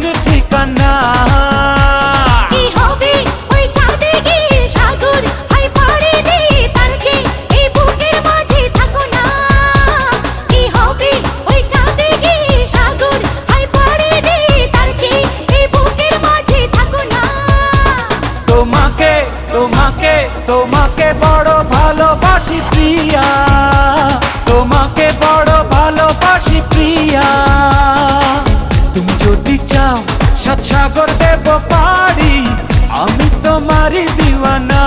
নতুন ঠিকানা। কি হবে ওই চাঁদে গিয়ে সাগর হাই পাড়ে দিয়ে তার যে এই বুকের মাঝে থাকো না। কি হবে ওই চাঁদে গিয়ে সাগর হাই পাড়ে দিয়ে তার যে এই বুকের মাঝে থাকো না। তোমাকে তোমাকে তোমাকে বড় ভালোবাসি প্রিয়া, তোমাকে বড় ভালোবাসি প্রিয়া। তুমি যদি চাও সাত সাগর দেব পারি, আমি তোমারই দিওয়ানা।